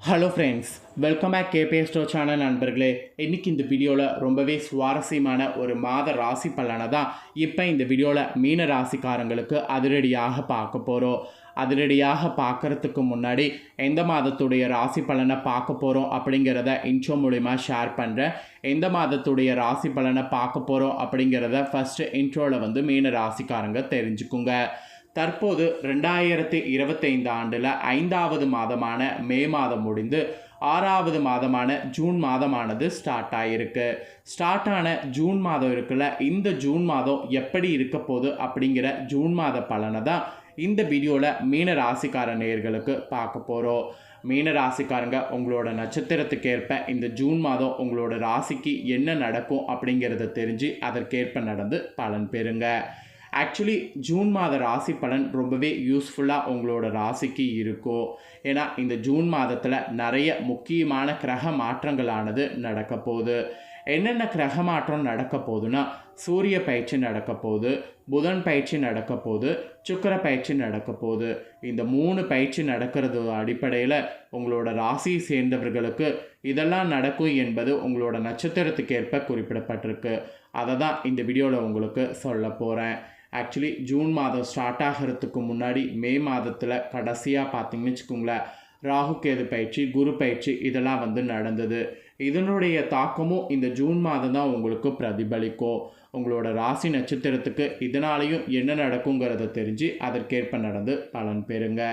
Hello friends, welcome back கேபே store channel நண்பர்களே. இன்றைக்கி இந்த வீடியோவில் ரொம்பவே சுவாரஸ்யமான ஒரு மாத ராசி பலனை தான் இப்போ இந்த வீடியோவில் மீன ராசிக்காரங்களுக்கு அதிரடியாக பார்க்க போகிறோம். அதிரடியாக பார்க்குறதுக்கு முன்னாடி எந்த மாதத்துடைய ராசி பலனை பார்க்க போகிறோம் அப்படிங்கிறத இன்ட்ரோ மூலிமா ஷேர் பண்ணுறேன். எந்த மாதத்துடைய ராசி பலனை பார்க்க போகிறோம் அப்படிங்கிறத ஃபஸ்ட்டு இன்ட்ரோவில் மீன ராசிக்காரங்க தெரிஞ்சுக்குங்க. தற்போது 2025 ஆண்டில் 5வது மாதமான மே மாதம் முடிந்து 6வது மாதமான ஜூன் மாதமானது ஸ்டார்ட் ஆகிருக்கு. ஸ்டார்ட் ஆன ஜூன் மாதம் இருக்குல்ல, இந்த ஜூன் மாதம் எப்படி இருக்க போகுது அப்படிங்கிற ஜூன் மாத பலனை தான் இந்த வீடியோவில் மீன ராசிக்கார நேயர்களுக்கு பார்க்க போகிறோம். மீன ராசிக்காரங்க உங்களோட நட்சத்திரத்துக்கேற்ப இந்த ஜூன் மாதம் உங்களோட ராசிக்கு என்ன நடக்கும் அப்படிங்கிறத தெரிஞ்சு அதற்கேற்ப நடந்து பலன் பெறுங்க. ஆக்சுவலி ஜூன் மாத ராசி பலன் ரொம்பவே யூஸ்ஃபுல்லாக உங்களோட ராசிக்கு இருக்கும். ஏன்னா இந்த ஜூன் மாதத்தில் நிறைய முக்கியமான கிரக மாற்றங்களானது நடக்க போகுது. என்னென்ன கிரக மாற்றம் நடக்க போகுதுன்னா, சூரிய பயிற்சி நடக்க போகுது, புதன் பயிற்சி நடக்க போகுது, சுக்கிர பயிற்சி நடக்க போகுது. இந்த 3 பயிற்சி நடக்கிறது அடிப்படையில் உங்களோட ராசியை சேர்ந்தவர்களுக்கு இதெல்லாம் நடக்கும் என்பது உங்களோட நட்சத்திரத்துக்கேற்ப குறிப்பிடப்பட்டிருக்கு. அதை தான் இந்த வீடியோவில் உங்களுக்கு சொல்ல போகிறேன். ஆக்சுவலி ஜூன் மாதம் ஸ்டார்ட் ஆகிறதுக்கு முன்னாடி மே மாதத்தில் கடைசியாக பார்த்தீங்கன்னு வச்சுக்கோங்களேன், ராகு கேது பயிற்சி, குரு பயிற்சி இதெல்லாம் நடந்தது. இதனுடைய தாக்கமும் இந்த ஜூன் மாதம் தான் உங்களுக்கு பிரதிபலிக்கும். உங்களோட ராசி நட்சத்திரத்துக்கு இதனாலையும் என்ன நடக்குங்கிறத தெரிஞ்சு அதற்கேற்ப நடந்து பலன் பெறுங்க.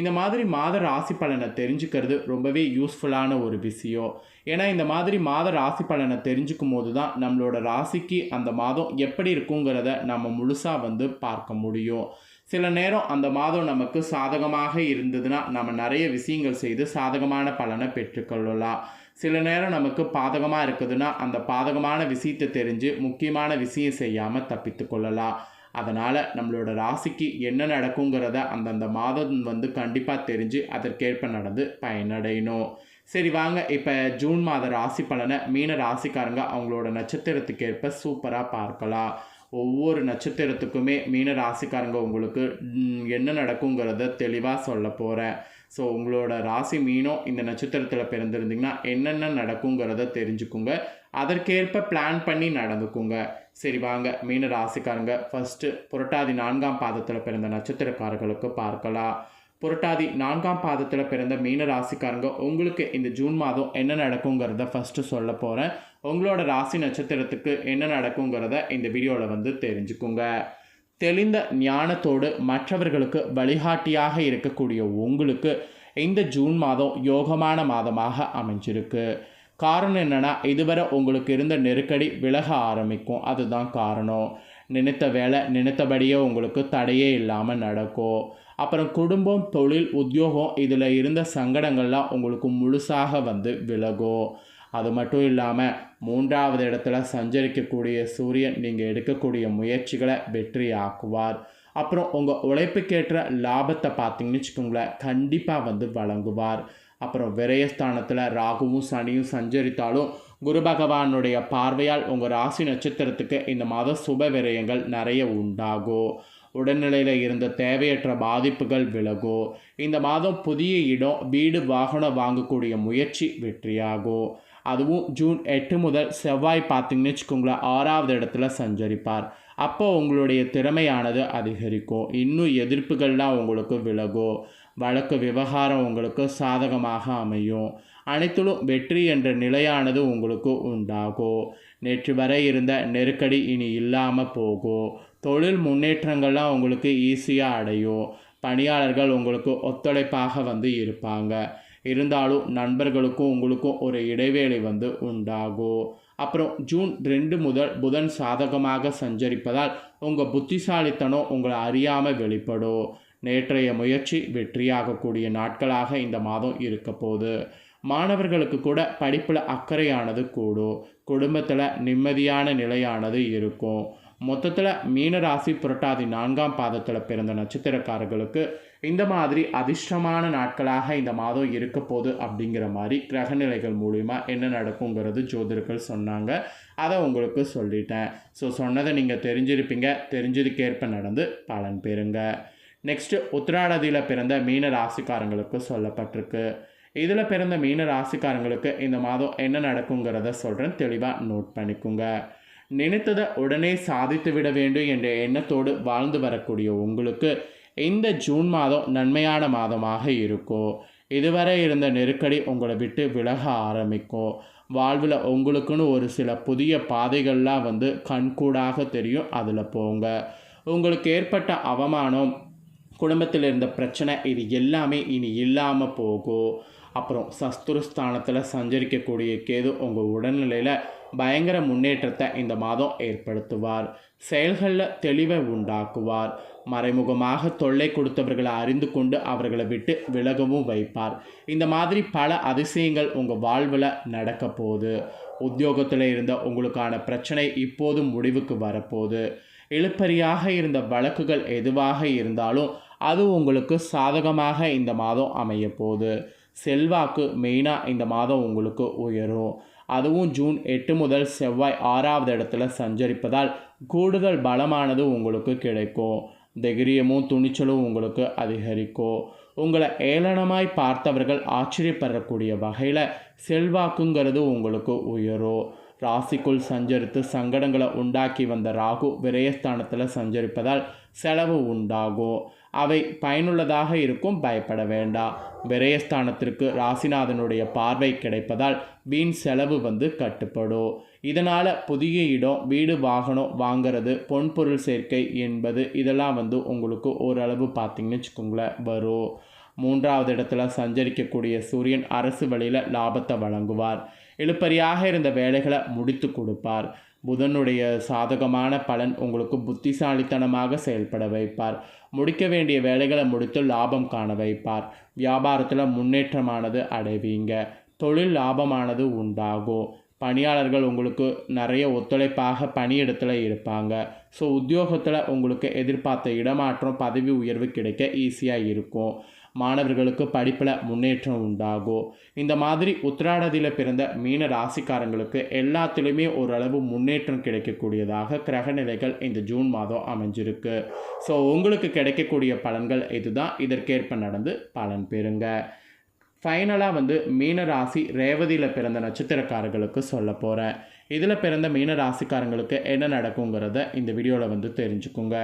இந்த மாதிரி மாத ராசி பலனை தெரிஞ்சுக்கிறது ரொம்பவே யூஸ்ஃபுல்லான ஒரு விஷயம். ஏன்னா இந்த மாதிரி மாத ராசி பலனை தெரிஞ்சுக்கும் போது தான் நம்மளோட ராசிக்கு அந்த மாதம் எப்படி இருக்குங்கிறத நம்ம முழுசாக பார்க்க முடியும். சில நேரம் அந்த மாதம் நமக்கு சாதகமாக இருந்ததுன்னா நம்ம நிறைய விஷயங்கள் செய்து சாதகமான பலனை பெற்றுக்கொள்ளலாம். சில நேரம் நமக்கு பாதகமாக இருக்குதுன்னா அந்த பாதகமான விஷயத்தை தெரிஞ்சு முக்கியமான விஷயம் செய்யாமல் தப்பித்து கொள்ளலாம். அதனால் நம்மளோட ராசிக்கு என்ன நடக்குங்கிறத அந்தந்த மாதம் கண்டிப்பாக தெரிஞ்சு அதற்கேற்ப நடந்து பயனடையணும். சரி வாங்க, இப்போ ஜூன் மாத ராசி பலனை மீன ராசிக்காரங்க அவங்களோட நட்சத்திரத்துக்கேற்ப சூப்பராக பார்க்கலாம். ஒவ்வொரு நட்சத்திரத்துக்குமே மீன ராசிக்காரங்க உங்களுக்கு என்ன நடக்குங்கிறத தெளிவாக சொல்ல போகிறேன். ஸோ உங்களோட ராசி மீனம் இந்த நட்சத்திரத்தில் பிறந்திருந்தீங்கன்னா என்னென்ன நடக்குங்கிறத தெரிஞ்சுக்குங்க. அதற்கேற்ப பிளான் பண்ணி நடந்துக்குங்க. சரி வாங்க, மீன ராசிக்காரங்க ஃபஸ்ட்டு புரட்டாதி 4ஆம் பாதத்தில் பிறந்த நட்சத்திரக்காரர்களுக்கு பார்க்கலாம். புரட்டாதி 4ஆம் பாதத்தில் பிறந்த மீன ராசிக்காரங்க உங்களுக்கு இந்த ஜூன் மாதம் என்ன நடக்குங்கிறத ஃபஸ்ட்டு சொல்ல போகிறேன். உங்களோட ராசி நட்சத்திரத்துக்கு என்ன நடக்குங்கிறத இந்த வீடியோவில் தெரிஞ்சுக்குங்க. தெளிந்த ஞானத்தோடு மற்றவர்களுக்கு வழிகாட்டியாக இருக்கக்கூடிய உங்களுக்கு இந்த ஜூன் மாதம் யோகமான மாதமாக அமைஞ்சிருக்கு. காரணம் என்னென்னா, இதுவரை உங்களுக்கு இருந்த நெருக்கடி விலக ஆரம்பிக்கும். அதுதான் காரணம். நினைத்த வேலை நினைத்தபடியே உங்களுக்கு தடையே இல்லாமல் நடக்கும். அப்புறம் குடும்பம், தொழில், உத்தியோகம் இதில் இருந்த சங்கடங்கள்லாம் உங்களுக்கு முழுசாக விலகும். அது மட்டும் இல்லாமல் 3வது இடத்துல சஞ்சரிக்கக்கூடிய சூரியன் நீங்கள் எடுக்கக்கூடிய முயற்சிகளை வெற்றி ஆக்குவார். அப்புறம் உங்கள் உழைப்புக்கேற்ற லாபத்தை பார்த்தீங்கன்னு வச்சுக்கோங்களேன், கண்டிப்பாக வழங்குவார். அப்புறம் விரயஸ்தானத்தில் ராகுவும் சனியும் சஞ்சரித்தாலும் குரு பகவானுடைய பார்வையால் உங்கள் ராசி நட்சத்திரத்துக்கு இந்த மாதம் சுப விரயங்கள் நிறைய உண்டாகும். உடல்நிலையில் இருந்த தேவையற்ற பாதிப்புகள் விலகும். இந்த மாதம் புதிய இடம், வீடு, வாகனம் வாங்கக்கூடிய முயற்சி வெற்றியாகும். அதுவும் ஜூன் 8 முதல் செவ்வாய் பார்த்தீங்கன்னு வச்சுக்கோங்களேன் 6வது இடத்துல சஞ்சரிப்பார். அப்போ உங்களுடைய திறமையானது அதிகரிக்கும். இன்னும் எதிர்ப்புகள்லாம் உங்களுக்கு விலகும். வழக்கு விவகாரம் உங்களுக்கு சாதகமாக அமையும். அனைத்திலும் வெற்றி என்ற நிலையானது உங்களுக்கு உண்டாகும். நேற்று வரை இருந்த நெருக்கடி இனி இல்லாமல் போகும். தொழில் முன்னேற்றங்கள்லாம் உங்களுக்கு ஈஸியாக அடையும். பணியாளர்கள் உங்களுக்கு ஒத்துழைப்பாக இருப்பாங்க. இருந்தாலும் நண்பர்களுக்கும் உங்களுக்கும் ஒரு இடைவேளை உண்டாகும். அப்புறம் ஜூன் 2 முதல் புதன் சாதகமாக சஞ்சரிப்பதால் உங்கள் புத்திசாலித்தனம் உங்களை அறியாமல் வெளிப்படும். நேற்றைய முயற்சி வெற்றியாகக்கூடிய நாட்களாக இந்த மாதம் இருக்க போகுது. மாணவர்களுக்கு கூட படிப்பில் அக்கறையானது கூடும். குடும்பத்தில் நிம்மதியான நிலையானது இருக்கும். மொத்தத்தில் மீனராசி புரட்டாதி 4ஆம் பாதத்தில் பிறந்த நட்சத்திரக்காரர்களுக்கு இந்த மாதிரி அதிர்ஷ்டமான நாட்களாக இந்த மாதம் இருக்க போகுது அப்படிங்கிற மாதிரி கிரகநிலைகள் மூலிமா என்ன நடக்குங்கிறது ஜோதிடர்கள் சொன்னாங்க. அதை உங்களுக்கு சொல்லிட்டேன். ஸோ சொன்னதை நீங்கள் தெரிஞ்சிருப்பீங்க. தெரிஞ்சதுக்கேற்ப நடந்து பலன் பெறுங்க. நெக்ஸ்ட்டு உத்திராடதியில் பிறந்த மீன ராசிக்காரங்களுக்கு சொல்லப்பட்டிருக்கு. இதில் பிறந்த மீன ராசிக்காரங்களுக்கு இந்த மாதம் என்ன நடக்குங்கிறத சொல்கிறேன், தெளிவாக நோட் பண்ணிக்கோங்க. நினைத்ததை உடனே சாதித்து விட வேண்டும் என்ற எண்ணத்தோடு வாழ்ந்து வரக்கூடிய உங்களுக்கு இந்த ஜூன் மாதம் நன்மையான மாதமாக இருக்கும். இதுவரை இருந்த நெருக்கடி உங்களை விட்டு விலக ஆரம்பிக்கும். வாழ்வில் உங்களுக்குன்னு ஒரு சில புதிய பாதைகள்லாம் கண்கூடாக தெரியும், அதில் போங்க. உங்களுக்கு ஏற்பட்ட அவமானம், குடும்பத்தில் இருந்த பிரச்சனை, இது எல்லாமே இனி இல்லாமல் போகும். அப்புறம் சஸ்துரஸ்தானத்தில் சஞ்சரிக்கக்கூடிய கேது உங்கள் உடல்நிலையில் பயங்கர முன்னேற்றத்தை இந்த மாதம் ஏற்படுத்துவார். செயல்களில் தெளிவை உண்டாக்குவார். மறைமுகமாக தொல்லை கொடுத்தவர்களை அறிந்து கொண்டு அவர்களை விட்டு விலகவும் வைப்பார். இந்த மாதிரி பல அதிசயங்கள் உங்கள் வாழ்வில் நடக்க போகுது. உத்தியோகத்தில் இருந்த உங்களுக்கான பிரச்சனை இப்போது முடிவுக்கு வரப்போகுது. இழுப்பறியாக இருந்த வழக்குகள் எதுவாக இருந்தாலும் அது உங்களுக்கு சாதகமாக இந்த மாதம் அமைய போகுது. செல்வாக்கு மெயினாக இந்த மாதம் உங்களுக்கு உயரும். அதுவும் ஜூன் 8 முதல் செவ்வாய் 6வது இடத்துல சஞ்சரிப்பதால் கூடுதல் பலமானது உங்களுக்கு கிடைக்கும். தைரியமும் துணிச்சலும் உங்களுக்கு அதிகரிக்கும். உங்களை ஏளனமாய் பார்த்தவர்கள் ஆச்சரியப்படக்கூடிய வகையில் செல்வாக்குங்கிறது உங்களுக்கு உயரும். ராசிக்குள் சஞ்சரித்து சங்கடங்களை உண்டாக்கி வந்த ராகு விரயஸ்தானத்தில் சஞ்சரிப்பதால் செலவு உண்டாகும். அவை பயனுள்ளதாக இருக்கும், பயப்பட வேண்டாம். விரயஸ்தானத்திற்கு ராசிநாதனுடைய பார்வை கிடைப்பதால் வீண் செலவு கட்டுப்படும். இதனால் புதிய இடம், வீடு, வாகனம் வாங்கிறது, பொன்பொருள் சேர்க்கை என்பது இதெல்லாம் உங்களுக்கு ஓரளவு பார்த்திங்கன்னு வச்சுக்கோங்களேன் வரும். 3வது இடத்துல சஞ்சரிக்கக்கூடிய சூரியன் அரசு வழியில் லாபத்தை வழங்குவார். இழுப்பறியாக இருந்த வேலைகளை முடித்து கொடுப்பார். புதனுடைய சாதகமான பலன் உங்களுக்கு புத்திசாலித்தனமாக செயல்பட வைப்பார். முடிக்க வேண்டிய வேலைகளை முடித்து லாபம் காண வைப்பார். வியாபாரத்தில் முன்னேற்றமானது அடைவீங்க. தொழில் லாபமானது உண்டாகும். பணியாளர்கள் உங்களுக்கு நிறைய ஒத்துழைப்பாக பணியிடத்தில் இருப்பாங்க. ஸோ உத்தியோகத்தில் உங்களுக்கு எதிர்பார்த்த இடமாற்றம், பதவி உயர்வு கிடைக்க ஈஸியாக இருக்கும். மாணவர்களுக்கு படிப்பில் முன்னேற்றம் உண்டாகும். இந்த மாதிரி உத்திராடத்தில் பிறந்த மீன ராசிக்காரங்களுக்கு எல்லாத்துலேயுமே ஓரளவு முன்னேற்றம் கிடைக்கக்கூடியதாக கிரகநிலைகள் இந்த ஜூன் மாதம் அமைஞ்சிருக்கு. ஸோ உங்களுக்கு கிடைக்கக்கூடிய பலன்கள் இதுதான். இதற்கேற்ப நடந்து பலன் பெறுங்க. ஃபைனலாக மீன ராசி ரேவதியில் பிறந்த நட்சத்திரக்காரர்களுக்கு சொல்ல போகிறேன். இதில் பிறந்த மீன ராசிக்காரங்களுக்கு என்ன நடக்குங்கிறத இந்த வீடியோவில் தெரிஞ்சுக்குங்க.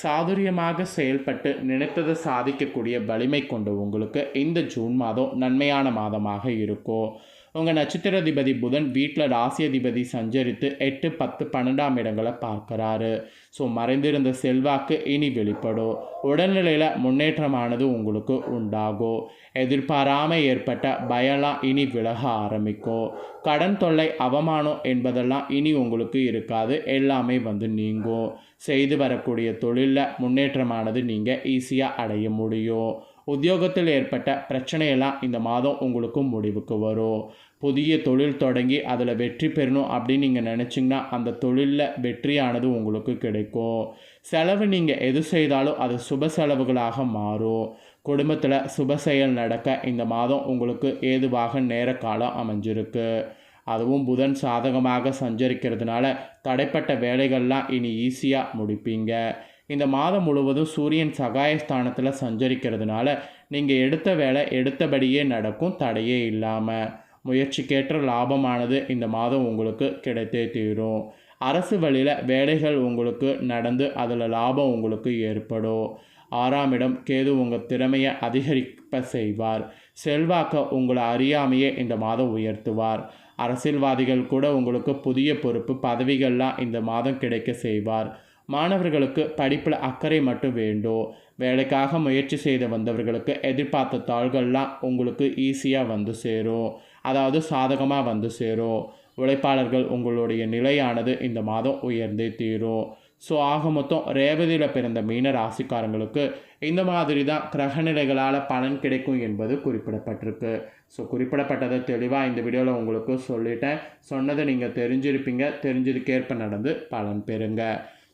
சாதுரியமாக செயல்பட்டு நினைத்ததை சாதிக்கக்கூடிய வலிமை கொண்ட உங்களுக்கு இந்த ஜூன் மாதம் நன்மையான மாதமாக இருக்கும். உங்கள் நட்சத்திராதிபதி புதன் வீட்டில் ராசியதிபதி சஞ்சரித்து 8, 10, 12ஆம் இடங்களை பார்க்குறாரு. ஸோ மறைந்திருந்த செல்வாக்கு இனி வெளிப்படும். உடல்நிலையில் முன்னேற்றமானது உங்களுக்கு உண்டாகும். எதிர்பாராமல் ஏற்பட்ட பயம்லாம் இனி விலக ஆரம்பிக்கும். கடன் தொல்லை, அவமானம் என்பதெல்லாம் இனி உங்களுக்கு இருக்காது. எல்லாமே நீங்கும். செய்து வரக்கூடிய தொழிலில் முன்னேற்றமானது நீங்கள் ஈஸியாக அடைய முடியும். உத்தியோகத்தில் ஏற்பட்ட பிரச்சனையெல்லாம் இந்த மாதம் உங்களுக்கு முடிவுக்கு வரும். புதிய தொழில் தொடங்கி அதில் வெற்றி பெறணும் அப்படின்னு நீங்கள் நினச்சிங்கன்னா அந்த தொழிலில் வெற்றியானது உங்களுக்கு கிடைக்கும். செலவு நீங்கள் எது செய்தாலும் அது சுப செலவுகளாக மாறும். குடும்பத்தில் சுப செயல் நடக்க இந்த மாதம் உங்களுக்கு ஏதுவாக நேர காலம் அமைஞ்சிருக்கு. அதுவும் புதன் சாதகமாக சஞ்சரிக்கிறதுனால தடைப்பட்ட வேலைகள்லாம் இனி ஈஸியாக முடிப்பீங்க. இந்த மாதம் முழுவதும் சூரியன் சகாயஸ்தானத்தில் சஞ்சரிக்கிறதுனால நீங்கள் எடுத்த வேலை எடுத்தபடியே நடக்கும், தடையே இல்லாமல். முயற்சிக்கேற்ற லாபமானது இந்த மாதம் உங்களுக்கு கிடைத்தே தீரும். அரசு வழியில் வேலைகள் உங்களுக்கு நடந்து அதில் லாபம் உங்களுக்கு ஏற்படும். 6ஆம் இடம் கேது உங்கள் திறமையை அதிகரிப்ப செய்வார். செல்வாக்க உங்களை அறியாமையே இந்த மாதம் உயர்த்துவார். அரசியல்வாதிகள் கூட உங்களுக்கு புதிய பொறுப்பு, பதவிகள்லாம் இந்த மாதம் கிடைக்க செய்வார். மாணவர்களுக்கு படிப்பில் அக்கறை மட்டும் வேண்டும். வேலைக்காக முயற்சி செய்து வந்தவர்களுக்கு எதிர்பார்த்த தாள்கள்லாம் உங்களுக்கு ஈஸியாக சேரும். அதாவது சாதகமாக சேரும். உழைப்பாளர்கள் உங்களுடைய நிலையானது இந்த மாதம் உயர்ந்தே தீரும். ஸோ ஆக மொத்தம் ரேவதியில் பிறந்த மீன ராசிக்காரங்களுக்கு இந்த மாதிரி தான் கிரகநிலைகளால் பலன் கிடைக்கும் என்பது குறிப்பிடப்பட்டிருக்கு. ஸோ குறிப்பிடப்பட்டதை தெளிவாக இந்த வீடியோவில் உங்களுக்கு சொல்லிட்டேன். சொன்னதை நீங்கள் தெரிஞ்சிருப்பீங்க. தெரிஞ்சதுக்கேற்ப நடந்து பலன் பெறுங்க.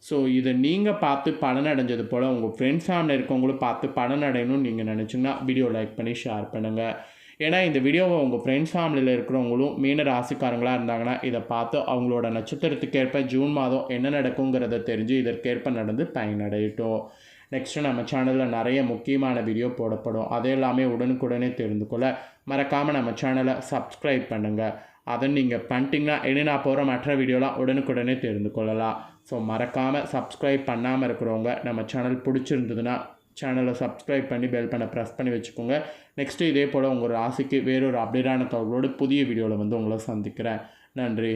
ஸோ இதை நீங்கள் பார்த்து பலன் அடைஞ்சது போல் உங்கள் ஃப்ரெண்ட்ஸ் ஃபேமிலி இருக்கவங்களும் பார்த்து பலன் அடையணும்னு நீங்கள் நினச்சிங்கன்னா வீடியோ லைக் பண்ணி ஷேர் பண்ணுங்கள். ஏன்னா இந்த வீடியோவை உங்கள் ஃப்ரெண்ட்ஸ் ஃபேமிலியில் இருக்கிறவங்களும் மீன ராசிக்காரங்களாக இருந்தாங்கன்னா இதை பார்த்து அவங்களோட நட்சத்திரத்துக்கேற்ப ஜூன் மாதம் என்ன நடக்குங்கிறத தெரிஞ்சு இதற்கேற்ப நடந்து பயனடையட்டும். நெக்ஸ்ட்டு நம்ம சேனலில் நிறைய முக்கியமான வீடியோ போடப்படும். அது எல்லாமே உடனுக்குடனே தெரிந்து கொள்ள மறக்காமல் நம்ம சேனலை சப்ஸ்கிரைப் பண்ணுங்கள். அதை நீங்கள் பண்ணிட்டீங்கன்னா இனி நான் போகிற மற்ற வீடியோலாம் உடனுக்குடனே தெரிந்து கொள்ளலாம். ஸோ மறக்காமல் சப்ஸ்கிரைப் பண்ணாமல் இருக்கிறவங்க நம்ம சேனல் பிடிச்சிருந்ததுன்னா சேனலை சப்ஸ்கிரைப் பண்ணி பெல் பண்ண ப்ரெஸ் பண்ணி வச்சுக்கோங்க. நெக்ஸ்ட்டு இதே போல் உங்கள் ராசிக்கு வேறொரு அப்டேட்டான தகவலோடு புதிய வீடியோவில் உங்களை சந்திக்கிறேன். நன்றி.